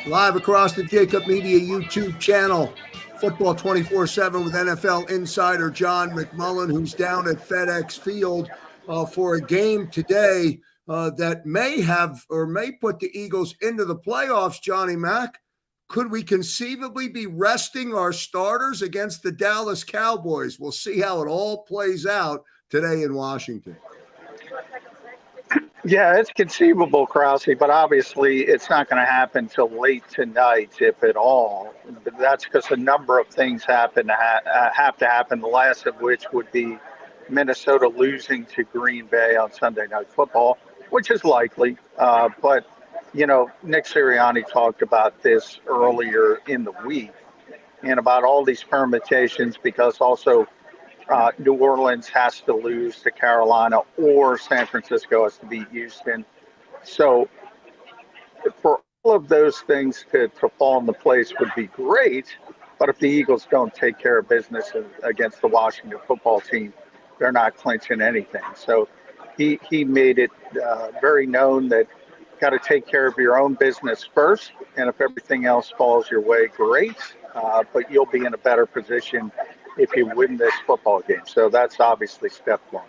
Live across the JAKIB Media YouTube channel, Football 24/7 with NFL insider John McMullen, who's down at FedEx Field for a game today that may have or may put the Eagles into the playoffs, Johnny Mac. Could we conceivably be resting our starters against the Dallas Cowboys? We'll see how it all plays out today in Washington. Yeah, it's conceivable, Krause, but obviously it's not going to happen till late tonight, if at all. But that's because a number of things have to happen, the last of which would be Minnesota losing to Green Bay on Sunday Night Football, which is likely. But, you know, Nick Sirianni talked about this earlier in the week and about all these permutations because also New Orleans has to lose to Carolina or San Francisco has to beat Houston. So for all of those things to fall into place would be great. But if the Eagles don't take care of business against the Washington football team, they're not clinching anything. So he made it very known that you got to take care of your own business first. And if everything else falls your way, great. But you'll be in a better position if you win this football game. So that's obviously step one.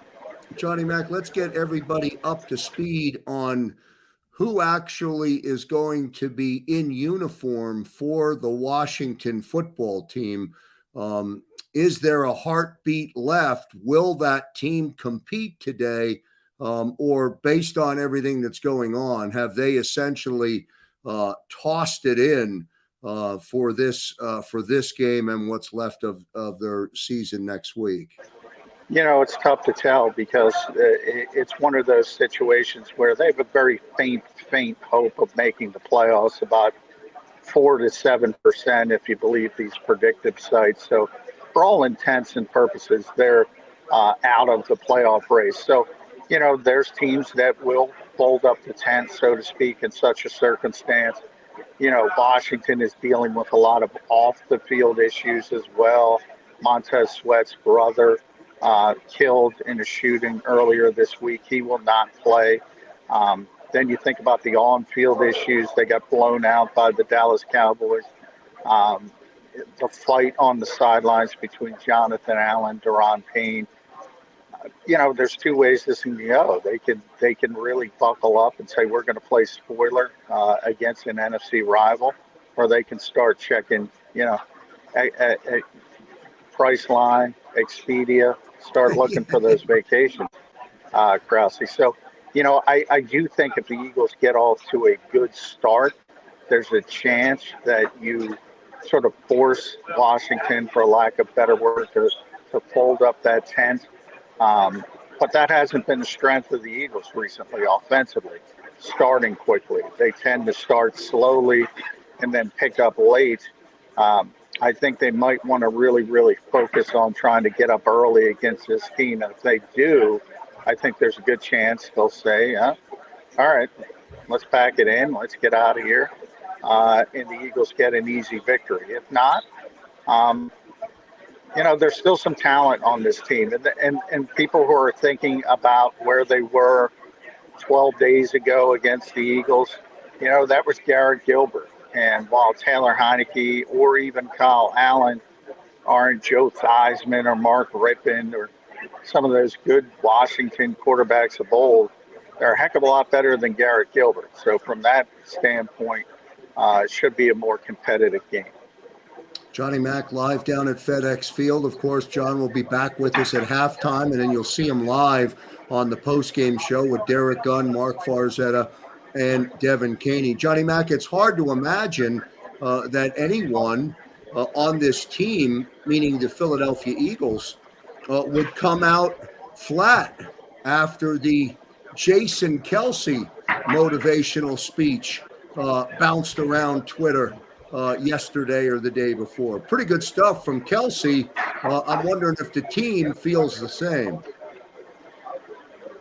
Johnny Mac, let's get everybody up to speed on who actually is going to be in uniform for the Washington football team. Is there a heartbeat left? Will that team compete today? Or based on everything that's going on, have they essentially tossed it in for this game and what's left of their season next week? You know, it's tough to tell because it's one of those situations where they have a very faint hope of making the playoffs, about 4 to 7% if you believe these predictive sites. So for all intents and purposes, they're out of the playoff race. So, you know, there's teams that will fold up the tent, so to speak, in such a circumstance. You know, Washington is dealing with a lot of off-the-field issues as well. Montez Sweat's brother killed in a shooting earlier this week. He will not play. Then you think about the on-field issues. They got blown out by the Dallas Cowboys. The fight on the sidelines between Jonathan Allen, Daron Payne. You know, there's two ways this can go. They can really buckle up and say we're going to play spoiler against an NFC rival, or they can start checking, you know, Priceline, Expedia, start looking for those vacations, Krause. So, you know, I do think if the Eagles get off to a good start, there's a chance that you sort of force Washington, for lack of better word, to fold up that tent. But that hasn't been the strength of the Eagles recently offensively, starting quickly. They tend to start slowly and then pick up late. I think they might want to really focus on trying to get up early against this team. And if they do, I think there's a good chance they'll say, all right, let's pack it in. Let's get out of here. And the Eagles get an easy victory. If not, you know, there's still some talent on this team. And people who are thinking about where they were 12 days ago against the Eagles, you know, that was Garrett Gilbert. And while Taylor Heineke or even Kyle Allen aren't Joe Theismann or Mark Rippon or some of those good Washington quarterbacks of old, they're a heck of a lot better than Garrett Gilbert. So from that standpoint, it should be a more competitive game. Johnny Mac live down at FedEx Field. Of course, John will be back with us at halftime, and then you'll see him live on the postgame show with Derek Gunn, Mark Farzetta, and Devin Caney. Johnny Mac, it's hard to imagine that anyone on this team, meaning the Philadelphia Eagles, would come out flat after the Jason Kelce motivational speech bounced around Twitter yesterday or the day before. Pretty good stuff from Kelce. I'm wondering if the team feels the same.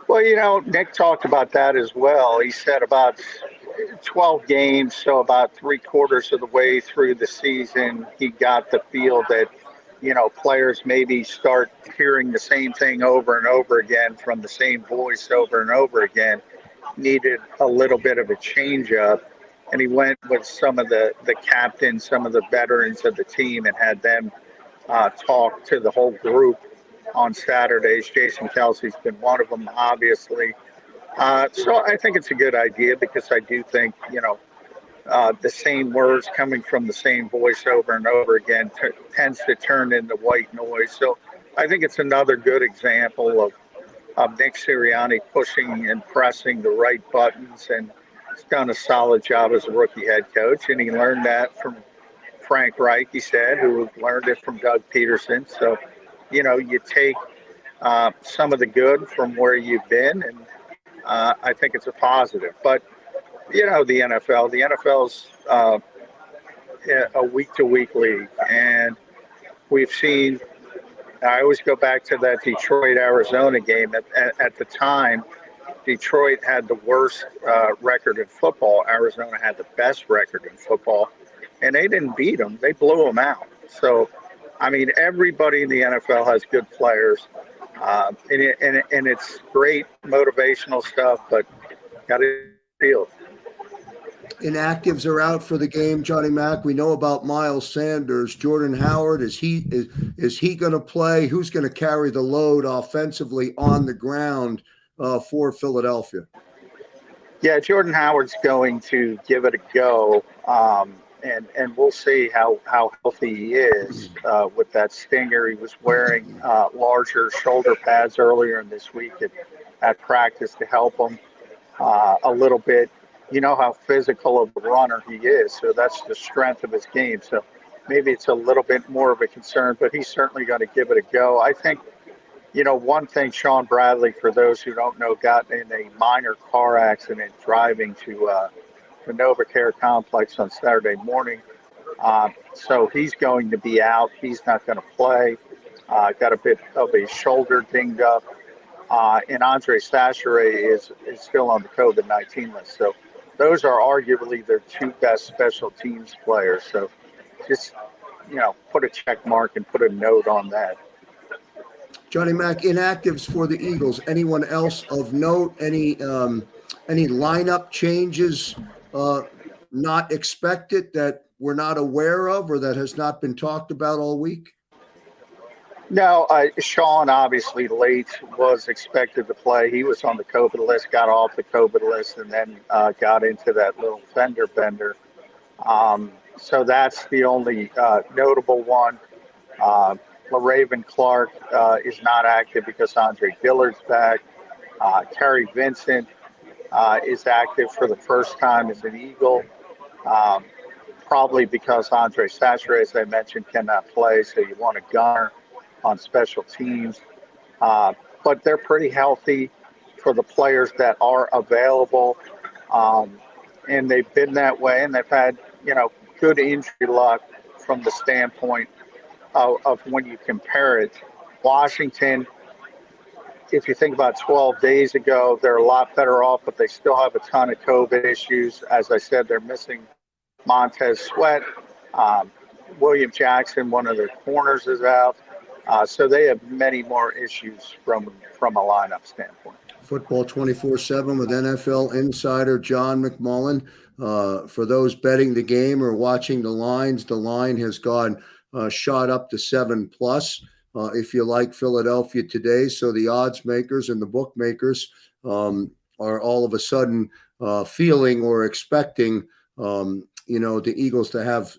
Well, you know, Nick talked about that as well. He said about 12 games, so about 3/4 of the way through the season, he got the feel that, you know, players maybe start hearing the same thing over and over again from the same voice over and over again, needed a little bit of a change up. and he went with some of the captains, some of the veterans of the team, and had them talk to the whole group on Saturdays. Jason Kelce's been one of them, obviously. So I think it's a good idea because I do think, the same words coming from the same voice over and over again tends to turn into white noise. So I think it's another good example of Nick Sirianni pushing and pressing the right buttons, and he's done a solid job as a rookie head coach. And he learned that from Frank Reich, he said, who learned it from Doug Peterson. So, you take some of the good from where you've been, and I think it's a positive. But the NFL's a week-to-week league, and we've seen. I always go back to that Detroit-Arizona game. At the time, Detroit had the worst record in football. Arizona had the best record in football, and they didn't beat them. They blew them out. So, I mean, everybody in the NFL has good players, and it's great motivational stuff, but got to feel. Inactives are out for the game, Johnny Mack. We know about Miles Sanders. Jordan Howard, is he going to play? Who's going to carry the load offensively on the ground for Philadelphia? Yeah, Jordan Howard's going to give it a go, and we'll see how healthy he is with that stinger. He was wearing larger shoulder pads earlier in this week at practice to help him a little bit. You know how physical of a runner he is, so that's the strength of his game. So maybe it's a little bit more of a concern, but he's certainly going to give it a go. I think, one thing, Sean Bradley, for those who don't know, got in a minor car accident driving to the NovaCare complex on Saturday morning. So he's going to be out. He's not going to play. Got a bit of a shoulder dinged up. And Andre Stachere is still on the COVID-19 list. So those are arguably their two best special teams players. So just, put a check mark and put a note on that. Johnny Mack, inactives for the Eagles. Anyone else of note? Any lineup changes not expected that we're not aware of or that has not been talked about all week? No, Sean, obviously late, was expected to play. He was on the COVID list, got off the COVID list, and then got into that little fender bender. So that's the only notable one. LaRaven Clark is not active because Andre Dillard's back. Terry Vincent is active for the first time as an Eagle, probably because Andre Stachere, as I mentioned, cannot play, so you want a gunner on special teams, but they're pretty healthy for the players that are available, and they've been that way, and they've had good injury luck from the standpoint of when you compare it. Washington, if you think about 12 days ago, they're a lot better off, but they still have a ton of COVID issues. As I said, they're missing Montez Sweat. William Jackson, one of their corners, is out. So they have many more issues from a lineup standpoint. Football 24/7 with NFL insider John McMullen. For those betting the game or watching the line has gone shot up to 7+. If you like Philadelphia today, so the odds makers and the bookmakers are all of a sudden feeling or expecting the Eagles to have,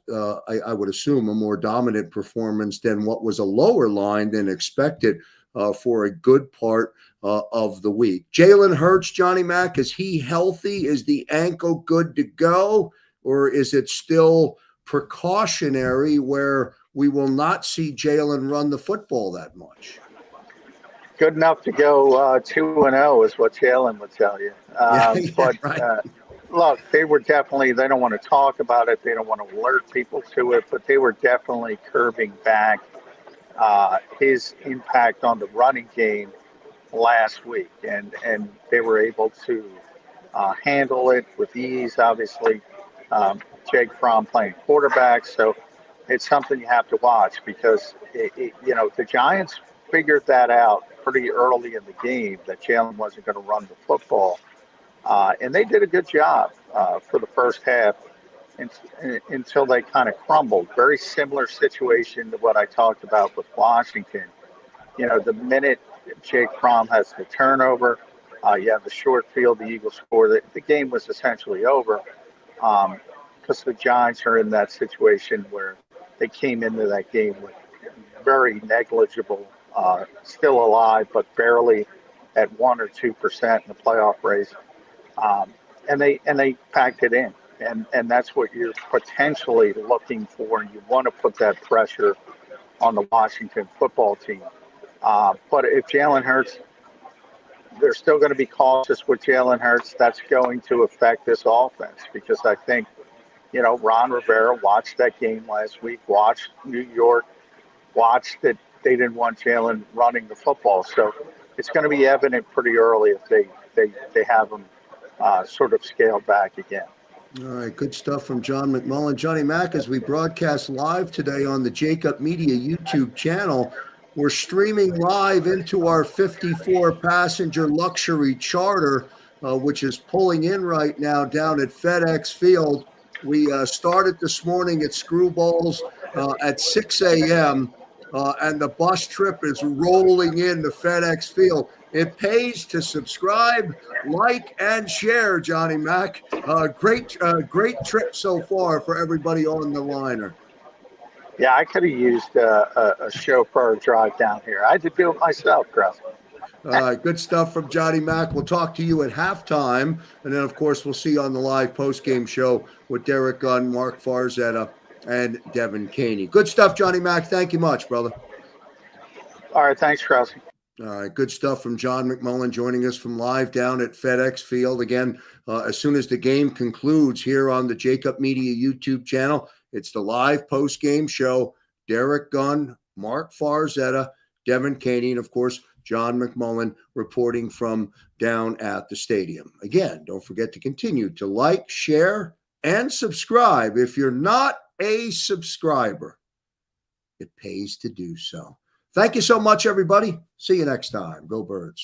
I would assume, a more dominant performance than what was a lower line than expected for a good part of the week. Jalen Hurts, Johnny Mack, is he healthy? Is the ankle good to go? Or is it still precautionary where we will not see Jalen run the football that much? Good enough to go 2-0 is what Jalen would tell you. Right. Look, they don't want to talk about it. They don't want to alert people to it, but they were definitely curbing back his impact on the running game last week. And they were able to handle it with ease. Obviously, Jake Fromm playing quarterback. So it's something you have to watch because, the Giants figured that out pretty early in the game that Jalen wasn't going to run the football. And they did a good job. for the first half until they kind of crumbled. Very similar situation to what I talked about with Washington. You know, the minute Jake Fromm has the turnover, you have the short field, the Eagles score. The game was essentially over because the Giants are in that situation where they came into that game with very negligible, still alive, but barely at 1 or 2% in the playoff race, and they packed it in, and that's what you're potentially looking for. And you want to put that pressure on the Washington football team. But if Jalen Hurts, they're still going to be cautious with Jalen Hurts. That's going to affect this offense because I think, you know, Ron Rivera watched that game last week, watched New York, watched that they didn't want Jalen running the football. So it's going to be evident pretty early if they have him sort of scaled back again. All right, good stuff from John McMullen. Johnny Mack, as we broadcast live today on the JAKIB Media YouTube channel, we're streaming live into our 54-passenger luxury charter, which is pulling in right now down at FedEx Field. We started this morning at Screwballs at 6 a.m., and the bus trip is rolling into FedEx Field. It pays to subscribe, like, and share, Johnny Mack. Great trip so far for everybody on the liner. Yeah, I could have used a chauffeur drive down here. I had to do it myself, Chris. All right, good stuff from Johnny Mack. We'll talk to you at halftime, and then, of course, we'll see you on the live post-game show with Derek Gunn, Mark Farzetta, and Devin Caney. Good stuff, Johnny Mack. Thank you much, brother. All right, thanks, Krause. All right, good stuff from John McMullen joining us from live down at FedEx Field. Again, as soon as the game concludes here on the JAKIB Media YouTube channel, it's the live post-game show. Derek Gunn, Mark Farzetta, Devin Caney, and, of course, John McMullen reporting from down at the stadium. Again, don't forget to continue to like, share, and subscribe. If you're not a subscriber, it pays to do so. Thank you so much, everybody. See you next time. Go Birds.